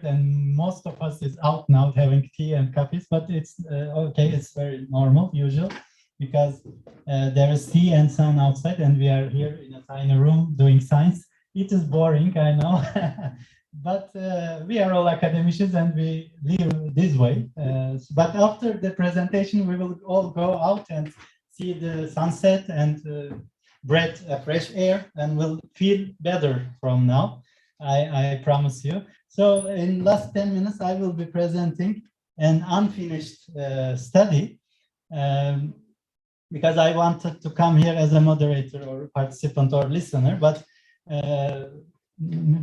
and most of us is out now having tea and coffees, but it's okay, it's very normal, usual, because there is tea and sun outside and we are here in a tiny room doing science. It is boring, I know, but we are all academicians and we live this way. But after the presentation, we will all go out and see the sunset and breathe fresh air and will feel better from now. I promise you. So in last 10 minutes, I will be presenting an unfinished study because I wanted to come here as a moderator or participant or listener, but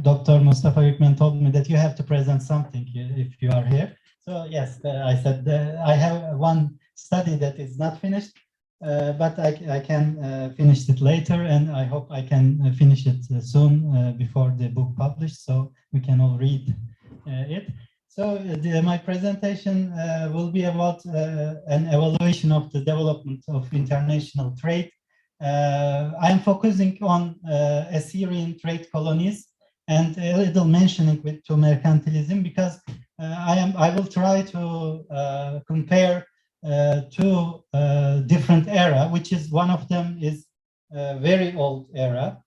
Dr. Mustafa Yükmen told me that you have to present something if you are here. So yes, I said I have one study that is not finished, but I can finish it later, and I hope I can finish it soon before the book published, so we can all read it. So my presentation will be about an evaluation of the development of international trade. I am focusing on Assyrian trade colonies and a little mentioning to mercantilism, because I will try to compare two different era, which is one of them is a very old era,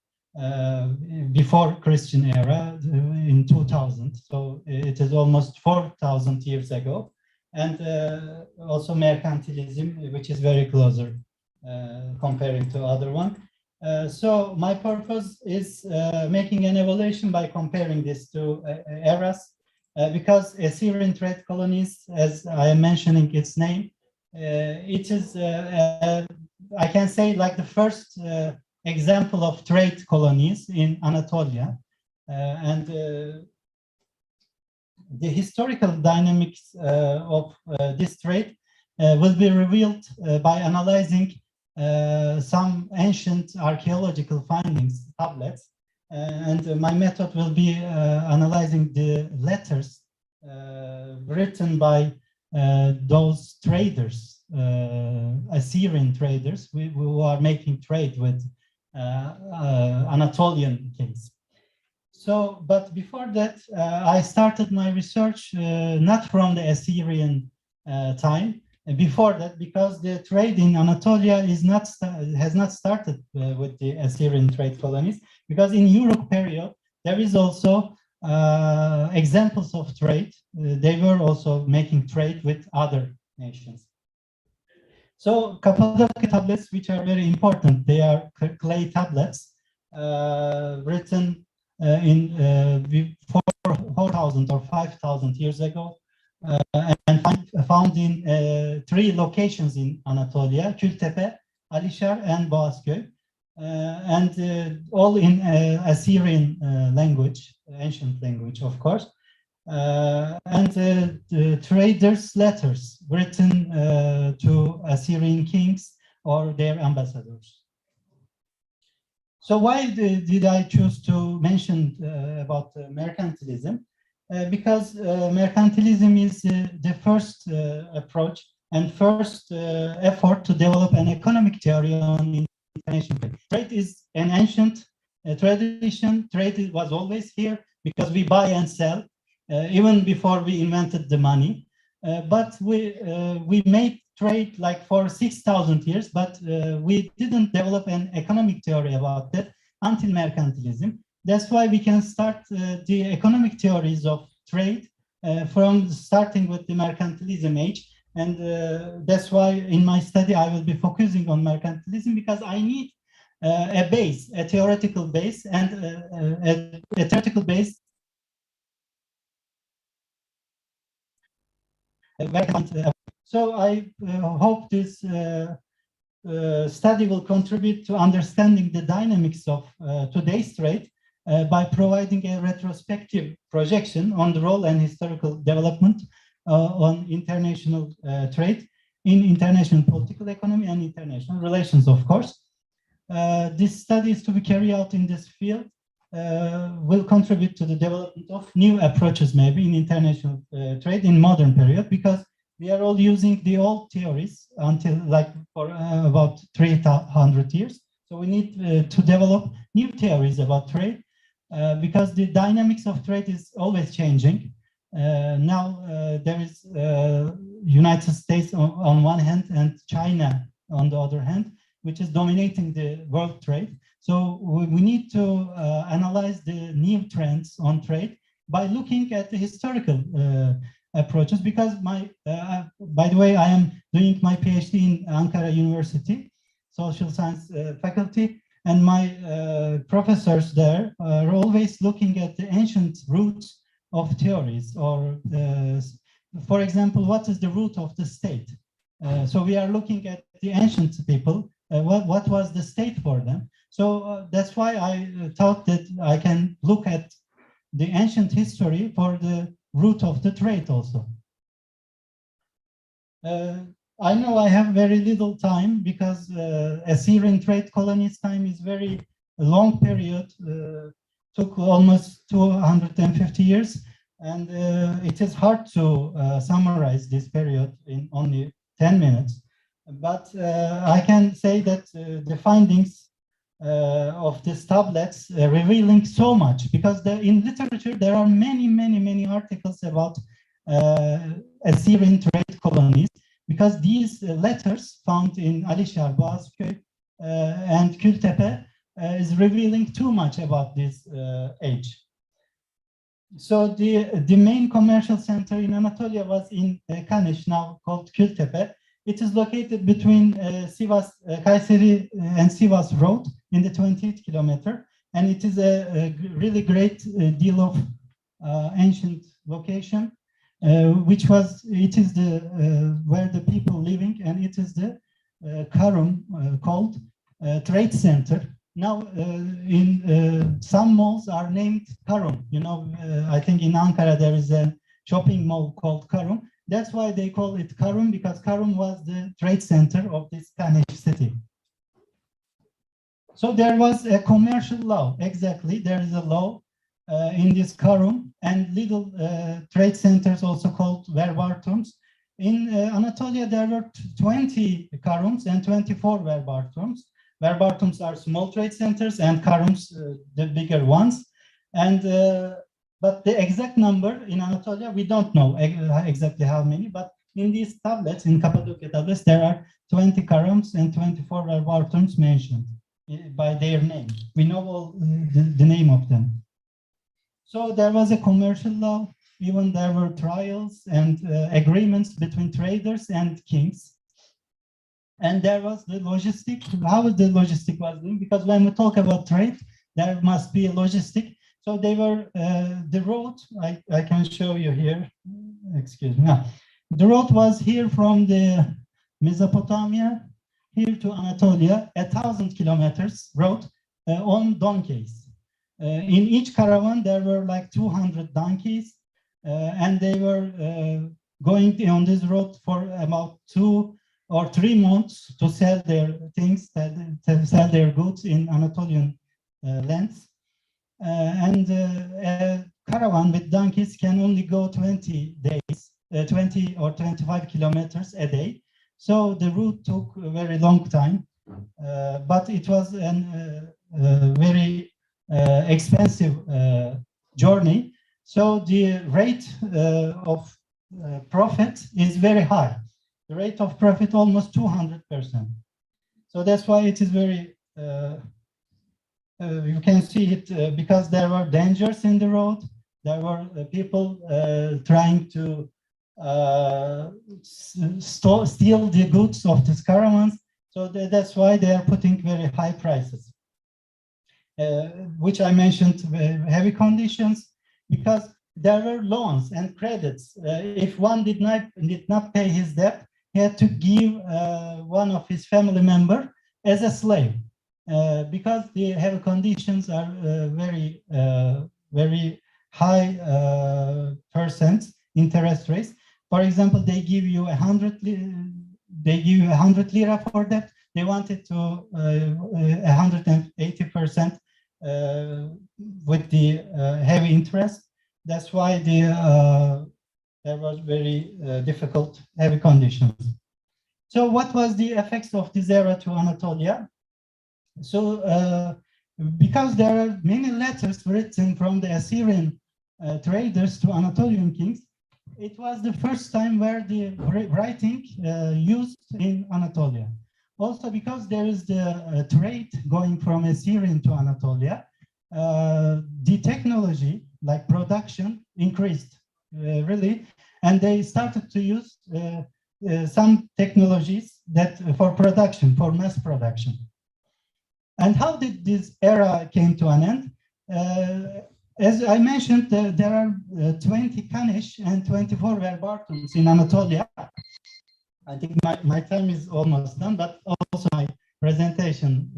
before Christian era in 2000. So it is almost 4,000 years ago. And also mercantilism, which is very closer comparing to other one. So my purpose is making an evaluation by comparing these two eras, because Assyrian trade colonies, as I am mentioning its name, it is, I can say, like the first example of trade colonies in Anatolia. And the historical dynamics of this trade will be revealed by analyzing some ancient archaeological findings, tablets, and my method will be analyzing the letters written by those traders, Assyrian traders who are making trade with Anatolian kings. So, but before that, I started my research not from the Assyrian time. Before that, because the trade in Anatolia is has not started with the Assyrian trade colonies, because in Europe period there is also examples of trade. They were also making trade with other nations. So Cappadocia tablets, which are very important, they are clay tablets written in 4,000 or 5,000 years ago, and found in 3 locations in Anatolia: Kültepe, Alişar, and Boğazköy, and all in Assyrian language, ancient language, of course. And the traders' letters written to Assyrian kings or their ambassadors. So why did I choose to mention about mercantilism? Because mercantilism is the first approach and first effort to develop an economic theory on international trade. Trade is an ancient tradition. Trade was always here because we buy and sell, even before we invented the money. But we made trade like for 6,000 years, but we didn't develop an economic theory about that until mercantilism. That's why we can start the economic theories of trade from starting with the mercantilism age. And that's why in my study, I will be focusing on mercantilism, because I need a base, a theoretical base, and a theoretical base. So I hope this study will contribute to understanding the dynamics of today's trade by providing a retrospective projection on the role and historical development on international trade in international political economy and international relations, of course. This study is to be carried out in this field will contribute to the development of new approaches maybe in international trade in modern period, because we are all using the old theories until like for about 300 years. So we need to develop new theories about trade because the dynamics of trade is always changing. Now there is United States on one hand and China on the other hand, which is dominating the world trade. So we need to analyze the new trends on trade by looking at the historical approaches, because by the way, I am doing my PhD in Ankara University, social science faculty, and my professors there are always looking at the ancient roots of theories, or for example, what is the root of the state? So we are looking at the ancient people, what was the state for them? So that's why I thought that I can look at the ancient history for the root of the trade also. I know I have very little time because Assyrian trade colonies time is very long period, took almost 250 years, and it is hard to summarize this period in only 10 minutes. But I can say that the findings of these tablets revealing so much, because in literature there are many articles about Assyrian trade colonies, because these letters found in Alişar, Boğazköy, and Kültepe is revealing too much about this age. So the main commercial center in Anatolia was in Kaniş, now called Kültepe. It is located between Sivas, Kayseri and Sivas Road in the 20th kilometer, and it is a really great deal of ancient location, which was, it is the where the people living, and it is the Karum called trade center. Now in some malls are named Karum. You know, I think in Ankara there is a shopping mall called Karum. That's why they call it Karum, because Karum was the trade center of this Kaniş city. So there was a commercial law. Exactly, there is a law in this Karum, and little trade centers also called Verbartums. In Anatolia, there were 20 Karums and 24 Verbartums. Verbartums are small trade centers, and Karums the bigger ones. And but the exact number in Anatolia, we don't know exactly how many, but in these tablets, in Cappadocia tablets, there are 20 Karums and 24 Verbartums mentioned by their name. We know all the name of them. So there was a commercial law, even there were trials and agreements between traders and kings. And there was the logistic. How the logistic was doing? Because when we talk about trade, there must be a logistic. So they were, the road, I can show you here, excuse me. Now, the road was here from the Mesopotamia, here to Anatolia, 1,000 kilometers road on donkeys. In each caravan, there were like 200 donkeys, and they were going on this road for about 2 or 3 months to sell their things, to sell their goods in Anatolian lands. And a caravan with donkeys can only go 20 days, 20 or 25 kilometers a day. So the route took a very long time, but it was a very expensive journey. So the rate of profit is very high. The rate of profit almost 200%. So that's why it is very, you can see it because there were dangers in the road. There were people trying to steal the goods of these caravans. So that's why they are putting very high prices, which I mentioned, heavy conditions, because there were loans and credits. If one did not pay his debt, he had to give one of his family member as a slave, because the heavy conditions are very high percent interest rates. For example, they give you 100 lira for that. They wanted to 180% with the heavy interest. That's why there was very difficult heavy conditions. So what was the effects of this era to Anatolia? So because there are many letters written from the Assyrian traders to Anatolian kings, it was the first time where the writing used in Anatolia. Also because there is the trade going from Assyrian to Anatolia, the technology, like production, increased really, and they started to use some technologies that for production, for mass production. And how did this era came to an end? As I mentioned, there are 20 Kanish and 24 Verbartums in Anatolia. I think my time is almost done, but also my presentation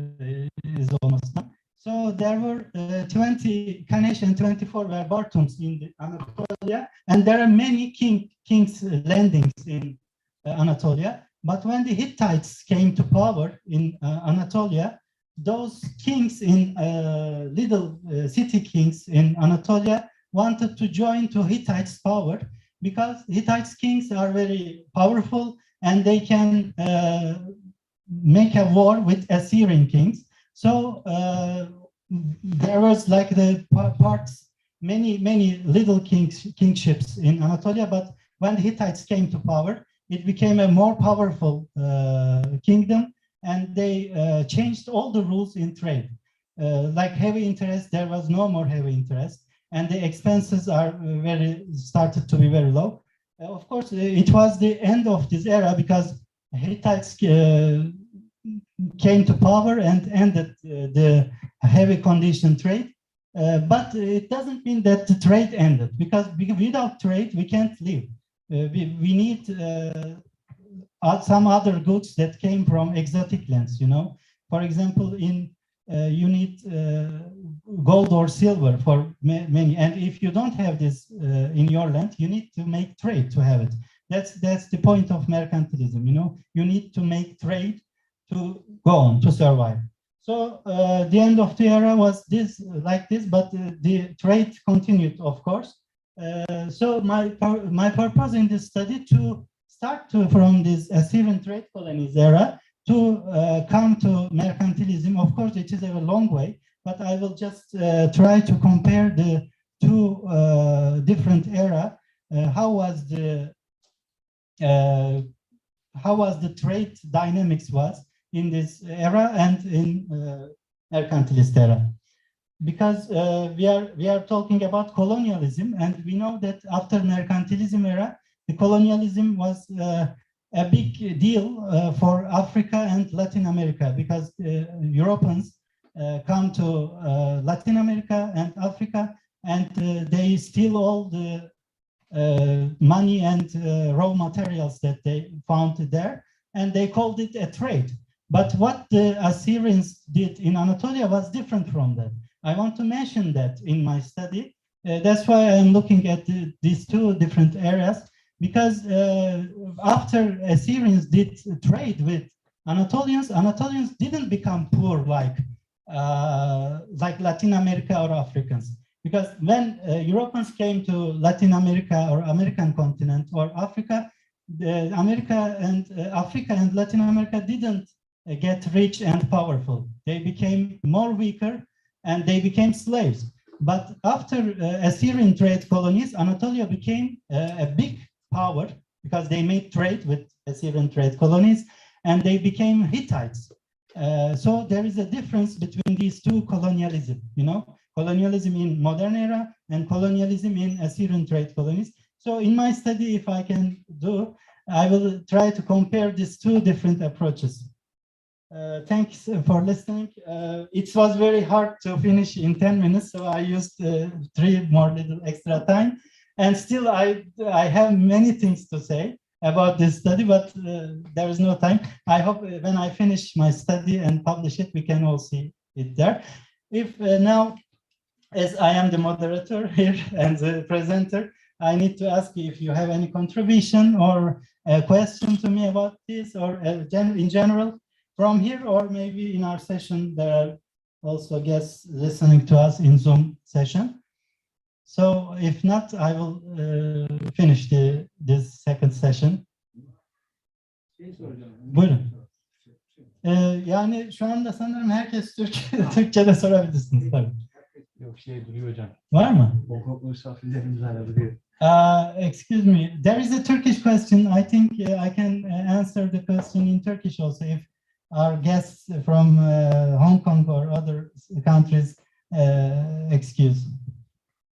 is almost done. So there were 20 Kanish and 24 Verbartums in Anatolia, and there are many kings' landings in Anatolia. But when the Hittites came to power in Anatolia, those kings in little city kings in Anatolia wanted to join to Hittites' power because Hittites kings are very powerful and they can make a war with Assyrian kings. So there was like the parts, many little kingships in Anatolia, but when the Hittites came to power, it became a more powerful kingdom, and they changed all the rules in trade. Like heavy interest, there was no more heavy interest, and the expenses are started to be very low. Of course, it was the end of this era because Hittites came to power and ended the heavy condition trade. But it doesn't mean that the trade ended, because without trade, we can't live. We need some other goods that came from exotic lands, you know. For example, you need gold or silver for many, and if you don't have this in your land, you need to make trade to have it. That's the point of mercantilism, you know. You need to make trade to go on, to survive. So the end of the era was this, like this, but the trade continued, of course. So my purpose in this study to start from this Assyrian trade colonies era to come to mercantilism. Of course, it is a long way, but I will just try to compare the two different era. How was the trade dynamics was in this era and in mercantilist era? Because we are talking about colonialism, and we know that after mercantilism era, the colonialism was a big deal for Africa and Latin America, because Europeans come to Latin America and Africa, and they steal all the money and raw materials that they found there, and they called it a trade. But what the Assyrians did in Anatolia was different from that. I want to mention that in my study. That's why I'm looking at these two different areas, because after Assyrians did trade with Anatolians, Anatolians didn't become poor like Latin America or Africans. Because when Europeans came to Latin America or American continent or Africa, America and Latin America didn't get rich and powerful. They became more weaker and they became slaves. But after Assyrian trade colonies, Anatolia became a big power because they made trade with Assyrian trade colonies, and they became Hittites. So there is a difference between these two colonialism, you know, colonialism in modern era and colonialism in Assyrian trade colonies. So in my study, if I can do, I will try to compare these two different approaches. Thanks for listening. It was very hard to finish in 10 minutes, so I used 3 more little extra time. And still, I have many things to say about this study, but there is no time. I hope when I finish my study and publish it, we can all see it there. If now, as I am the moderator here and the presenter, I need to ask you if you have any contribution or a question to me about this, or in general. From here, or maybe in our session, there are also guests listening to us in Zoom session. So if not, I will finish this second session. Buyurun. Yani şu anda sanırım herkes Türkçe'de sorabilirsiniz tabii. Yok duruyor hocam. Var mı? O misafirlerimiz hala duruyor. Excuse me, there is a Turkish question. I think I can answer the question in Turkish also if our guests from Hong Kong or other countries excuse.